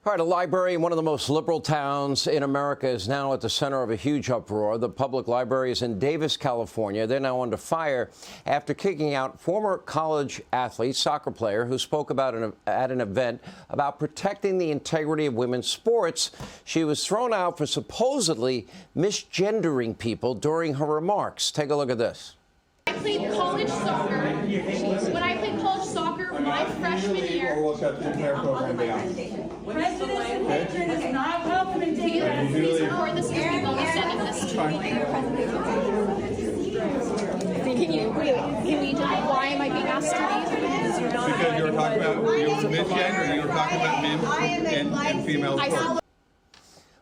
All right, a library in one of the most liberal towns in America is now at the center of a huge uproar. The public library is in Davis, California. They're now under fire after kicking out former college athlete, soccer player, who spoke at an event about protecting the integrity of women's sports. She was thrown out for supposedly misgendering people during her remarks. Take a look at this. I played college soccer. When I played college soccer, my freshman year, prejudice and hatred is not welcome in Davis. Please record this because we will be sending this to Can we tell why am I being asked to leave? Because you're not. Because you were talking about misgender, you were talking about men and female sports.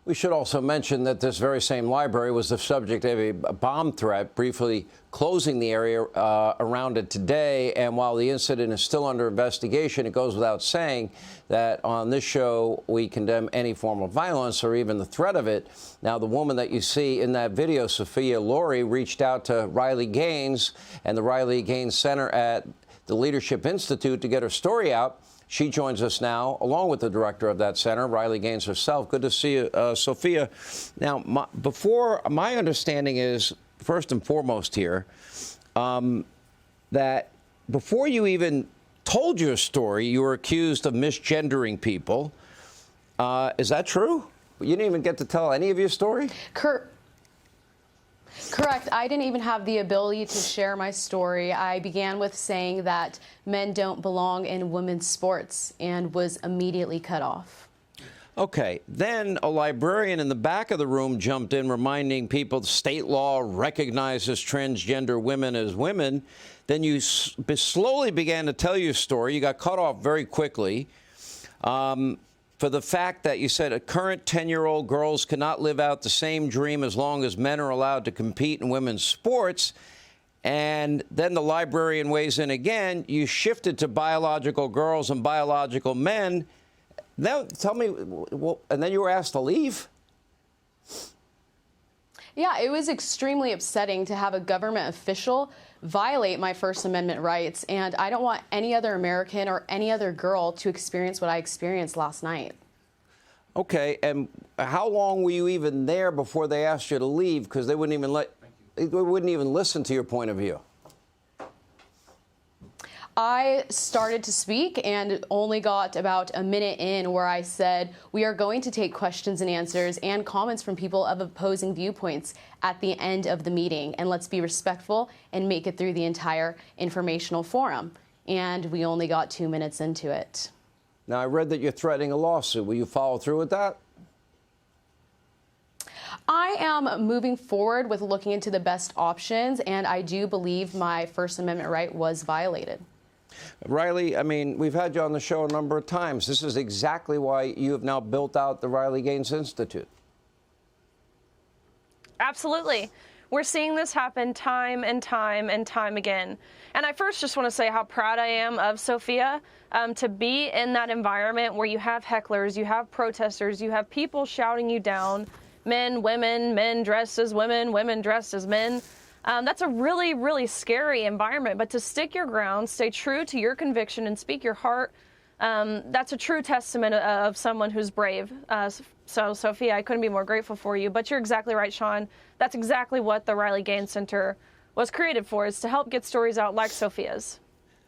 We should also mention that this very same library was the subject of a bomb threat, briefly closing the area around it today. And while the incident is still under investigation, it goes without saying that on this show, we condemn any form of violence or even the threat of it. Now, the woman that you see in that video, Sophia Lorey, reached out to Riley Gaines and the Riley Gaines Center at the Leadership Institute to get her story out. She joins us now, along with the director of that center, Riley Gaines herself. Good to see you, Sophia. Now, my understanding is, first and foremost here, that before you even told your story, you were accused of misgendering people. Is that true? You didn't even get to tell any of your story? Correct. I didn't even have the ability to share my story. I began with saying that men don't belong in women's sports and was immediately cut off. Okay. Then a librarian in the back of the room jumped in, reminding people the state law recognizes transgender women as women. Then you slowly began to tell your story. You got cut off very quickly. For the fact that you said current 10-year-old girls cannot live out the same dream as long as men are allowed to compete in women's sports. And then the librarian weighs in again. You shifted to biological girls and biological men. Now, tell me, and then you were asked to leave? Yeah, it was extremely upsetting to have a government official violate my First Amendment rights, and I don't want any other American or any other girl to experience what I experienced last night. Okay, and how long were you even there before they asked you to leave? Because they wouldn't even listen to your point of view. I started to speak and only got about a minute in where I said, we are going to take questions and answers and comments from people of opposing viewpoints at the end of the meeting. And let's be respectful and make it through the entire informational forum. And we only got 2 minutes into it. Now, I read that you're threatening a lawsuit. Will you follow through with that? I am moving forward with looking into the best options, and I do believe my First Amendment right was violated. Riley, I mean, we've had you on the show a number of times. This is exactly why you have now built out the Riley Gaines Institute. Absolutely. We're seeing this happen time and time and time again. And I first just want to say how proud I am of Sophia to be in that environment where you have hecklers, you have protesters, you have people shouting you down, men, women, men dressed as women, women dressed as men. That's a really, really scary environment. But to stick your ground, stay true to your conviction, and speak your heart, that's a true testament of someone who's brave. So, Sophia, I couldn't be more grateful for you. But you're exactly right, Sean. That's exactly what the Riley Gaines Center was created for, is to help get stories out like Sophia's.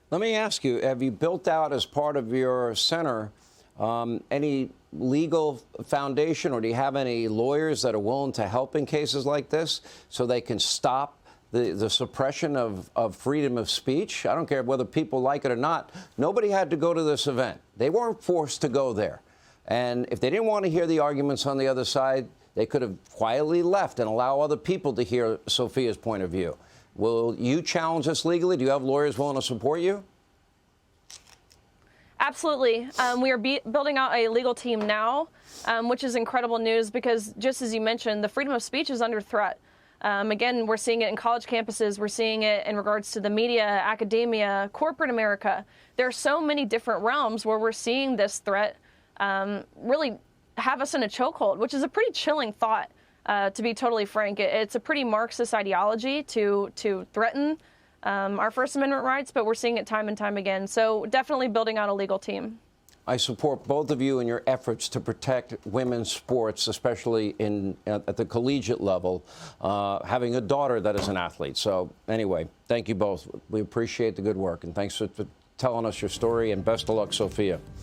Let me ask you, have you built out as part of your center any legal foundation, or do you have any lawyers that are willing to help in cases like this so they can stop the suppression of freedom of speech? I don't care whether people like it or not. Nobody had to go to this event. They weren't forced to go there. And if they didn't want to hear the arguments on the other side, they could have quietly left and allow other people to hear Sophia's point of view. Will you challenge this legally? Do you have lawyers willing to support you? Absolutely. We are building out a legal team now, which is incredible news because, just as you mentioned, the freedom of speech is under threat. Again, we're seeing it in college campuses. We're seeing it in regards to the media, academia, corporate America. There are so many different realms where we're seeing this threat really have us in a chokehold, which is a pretty chilling thought, to be totally frank. It's a pretty Marxist ideology to threaten our First Amendment rights, but we're seeing it time and time again. So definitely building out a legal team. I support both of you in your efforts to protect women's sports, especially at the collegiate level, having a daughter that is an athlete. So anyway, thank you both. We appreciate the good work, and thanks for telling us your story, and best of luck, Sophia.